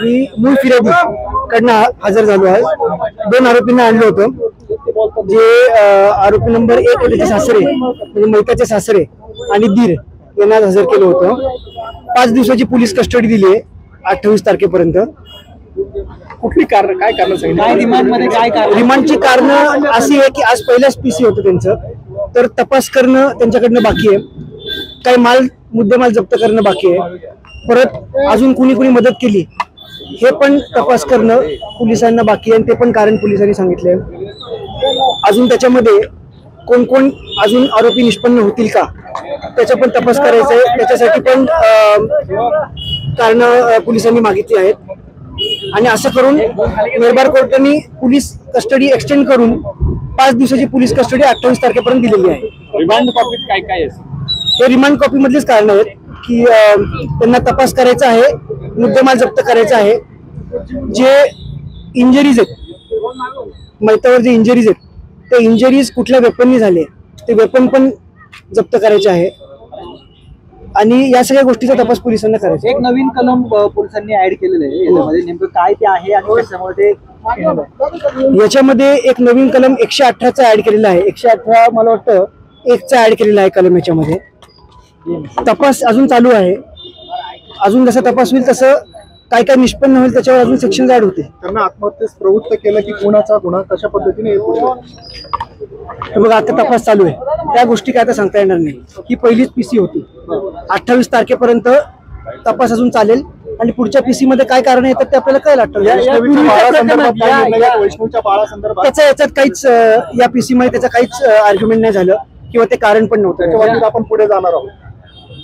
मी मूळ फिर्यादी कडनं हजर झालो आहे। 2 आरोपींना आणलं होतं, जे आरोपी नंबर 1 त्याचे सासरे म्हणजे मैताचे सासरे आणि दीर यांना हजर केलं होतं। 5 दिवसाची पोलीस कस्टडी दिली आहे 28 तारखेपर्यंत। कुठली कारण, काय कारण सांगितलं? रिमांडमध्ये काय कारण? रिमांडची कारण अशी आहे की आज पहिलाच पीसी होतं त्यांचं, तर तपास करणं त्यांच्याकडनं बाकी आहे, काही मुद्देमाल जप्त करणं बाकी आहे, परत अजून कुणी मदत केली हे पण तपास करणं पोलिसांना बाकी आहे, ते पण कारण पोलिसांनी सांगितले। अजून त्याच्यामध्ये कोण कोण अजून आरोपी निष्पन्न होतील का त्याचा पण तपास करायचा आहे, त्याच्यासाठी पण कारण पोलिसांनी मागितली आहेत। आणि असं करून मेहरबार कोर्टाने पोलीस कस्टडी एक्सटेंड करून 5 दिवसाची पोलीस कस्टडी 28 तारखेपर्यंत दिलेली आहे। रिमांड कॉपीत काय काय आहे? हे रिमांड कॉपी मधलेच कारण आहेत की त्यांना तपास करायचा आहे, मुद्देमाल जप्त करायचा आहे, जे इंजरीज आहेत मैतावर जे इंजरीज आहेत ते इंजरीज कुठल्या वेपननी झाले ते वेपन पण जप्त करायचे आहे आणि या सगळ्या गोष्टीचा तपास पोलिसांना करायचा। एक नवीन कलम पोलिसांनी ऍड केलेलं आहे, याच्यामध्ये नेमकं काय ते आहे आणि कशामुळे ते? याच्यामध्ये एक नवीन कलम 118चा ऍड केलेला आहे, 118 मला वाटतं 1चा ऍड केलेला आहे कलम। याच्यामध्ये तपास अजून चालू आहे, अजून जसा तपास होईल तसं काय काय निष्पन्न होईल त्याच्यावर अजून सेक्शन ऍड होते। त्यांना आत्महत्येस प्रवृत्त केलं की कोणाचा गुन्हा कशा पद्धतीने? बघा आता तपास चालू आहे, त्या गोष्टी काय आता सांगता येणार नाही। ही पहिलीच पीसी होती, 28 तारखेपर्यंत तपास अजून चालेल आणि पुढच्या पीसी मध्ये काय कारण येतात ते आपल्याला कळेल। वैष्णवच्या बाळासंदर्भात त्याच्या याच्यात काहीच या पीसी मध्ये त्याचं काहीच आर्ग्युमेंट नाही झालं किंवा ते कारण पण नव्हतं, त्याच्या बाबतीत आपण पुढे जाणार आहोत।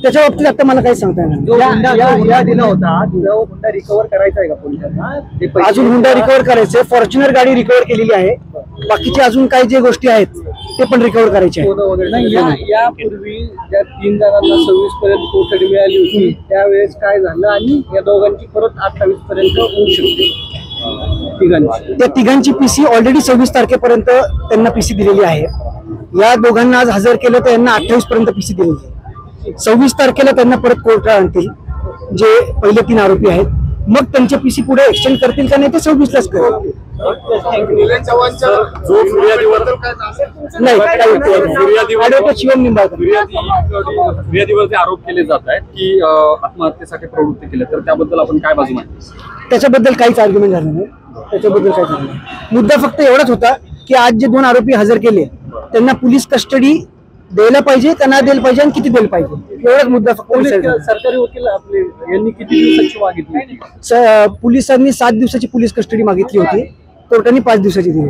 त्याच्या बाबतीत आता मला काहीच सांगता येणार जो हुंडा दिला होता तो हुंडा रिकव्हर करायचा आहे का पोलिसांना? अजून हुंडा रिकव्हर करायचे, फॉर्च्युनर गाडी रिकव्हर केलेली आहे, बाकीचे अजून काही जे गोष्टी आहेत ते पण रिकव्हर करायचे आहेत। यापूर्वी ज्या 3 जणांना 26 पर्यंत कोठडी मिळाली होती त्यावेळेस काय झालं आणि या दोघांची परत 28 पर्यंत होऊ शकते तिघांची? त्या तिघांची पीसी ऑलरेडी 26 तारखेपर्यंत त्यांना पीसी दिलेली आहे। या दोघांना आज हजर केलं तर यांना 28 पर्यंत पीसी दिलेली आहे। 26 तारखेला त्यांना परत कोर्टात आणतील जे पहिले 3 आरोपी आहेत, मग त्यांचे पीसी पुढे एक्सटेंड करतील का नाही ते 26लाच करतील। शिवम निंबाळकर फिर्यादीवरती आरोप केले जात आहेत की आत्महत्येसाठी प्रवृत्त केले, तर त्याबद्दल आपण काय बाजू मांडतो? त्याच्याबद्दल काहीच आर्ग्युमेंट झालं नाही, त्याच्याबद्दल काय झालं नाही। मुद्दा फक्त एवढाच होता की आज जे 2 आरोपी हजर केले त्यांना पोलीस कस्टडी द्यायला पाहिजे का नाही द्यायला पाहिजे आणि किती द्यायला पाहिजे एवढाच मुद्दा फक्त। सरकारी वकील आपले यांनी किती दिवसाची मागितली? पोलिसांनी 7 दिवसाची पोलीस कस्टडी मागितली होती, कोर्टाने 5 दिवसाची दिली।